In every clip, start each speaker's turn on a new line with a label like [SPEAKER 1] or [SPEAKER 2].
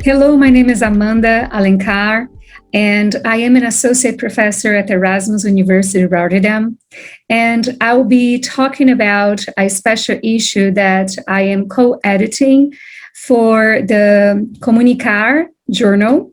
[SPEAKER 1] Hello, my name is Amanda Alencar, and I am an associate professor at Erasmus University Rotterdam. And I will be talking about a special issue that I am co-editing for the Comunicar journal.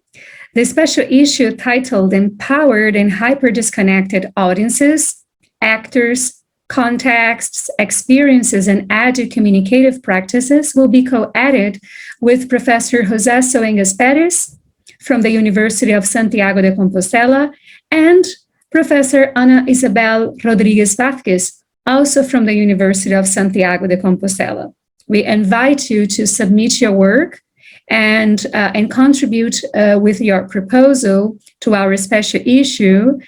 [SPEAKER 1] The special issue titled Empowered and Hyper-Disconnected Audiences, Actors, Contexts, Experiences, and Educommunicative Practices will be co-edited with Professor José Soengas Pérez from the University of Santiago de Compostela and Professor Ana Isabel Rodrigues Vázquez, also from the University of Santiago de Compostela. We invite you to submit your work and contribute with your proposal to our special issue,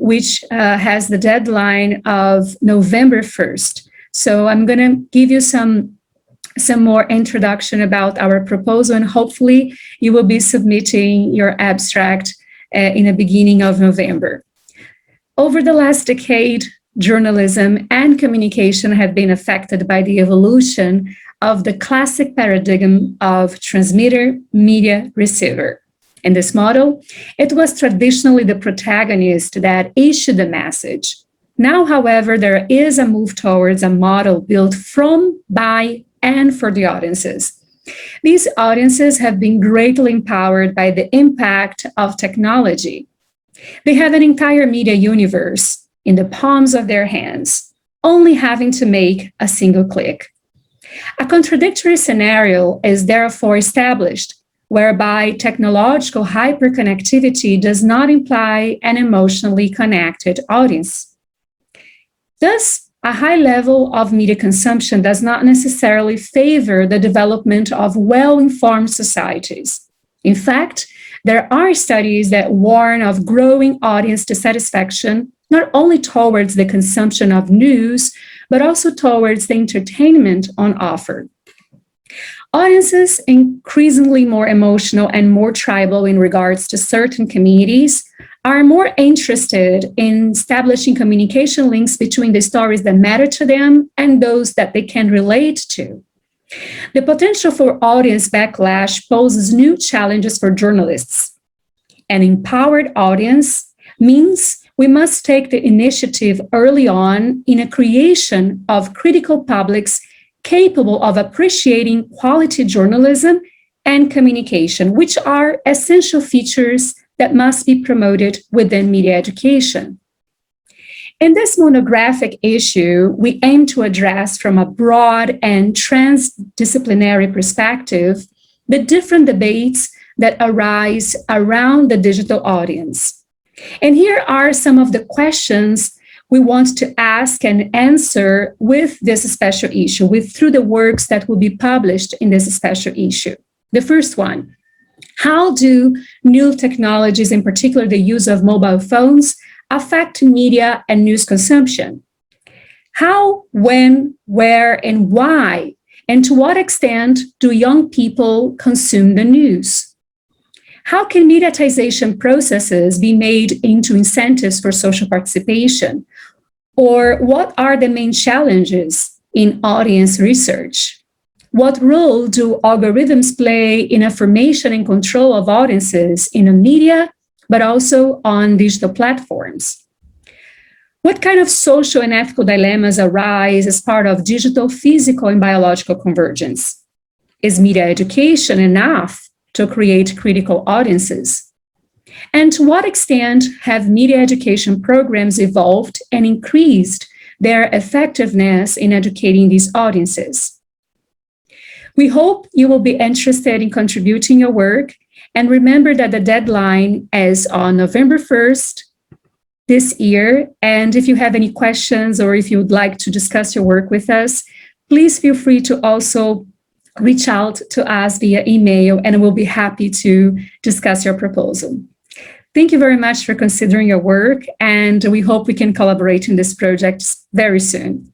[SPEAKER 1] which has the deadline of November 1st. So I'm going to give you some more introduction about our proposal, and hopefully you will be submitting your abstract in the beginning of November. Over the last decade, journalism and communication have been affected by the evolution of the classic paradigm of transmitter, media, receiver. In this model, it was traditionally the protagonist that issued the message. Now, however, there is a move towards a model built from, by, and for the audiences. These audiences have been greatly empowered by the impact of technology. They have an entire media universe in the palms of their hands, only having to make a single click. A contradictory scenario is therefore established, whereby technological hyperconnectivity does not imply an emotionally connected audience. Thus, a high level of media consumption does not necessarily favor the development of well-informed societies. In fact, there are studies that warn of growing audience dissatisfaction, not only towards the consumption of news, but also towards the entertainment on offer. Audiences, increasingly more emotional and more tribal in regards to certain communities, are more interested in establishing communication links between the stories that matter to them and those that they can relate to. The potential for audience backlash poses new challenges for journalists. An empowered audience means we must take the initiative early on in a creation of critical publics capable of appreciating quality journalism and communication, which are essential features that must be promoted within media education. In this monographic issue, we aim to address from a broad and transdisciplinary perspective the different debates that arise around the digital audience. And here are some of the questions we want to ask and answer with this special issue, through the works that will be published in this special issue. The first one, how do new technologies, in particular the use of mobile phones, affect media and news consumption? How, when, where, and why, and to what extent do young people consume the news? How can mediatization processes be made into incentives for social participation? Or what are the main challenges in audience research? What role do algorithms play in affirmation and control of audiences in the media, but also on digital platforms? What kind of social and ethical dilemmas arise as part of digital, physical, and biological convergence? Is media education enough to create critical audiences? And to what extent have media education programs evolved and increased their effectiveness in educating these audiences? We hope you will be interested in contributing your work, and remember that the deadline is on November 1st this year. And if you have any questions or if you would like to discuss your work with us, please feel free to also reach out to us via email, and we'll be happy to discuss your proposal. Thank you very much for considering your work, and we hope we can collaborate in this project very soon.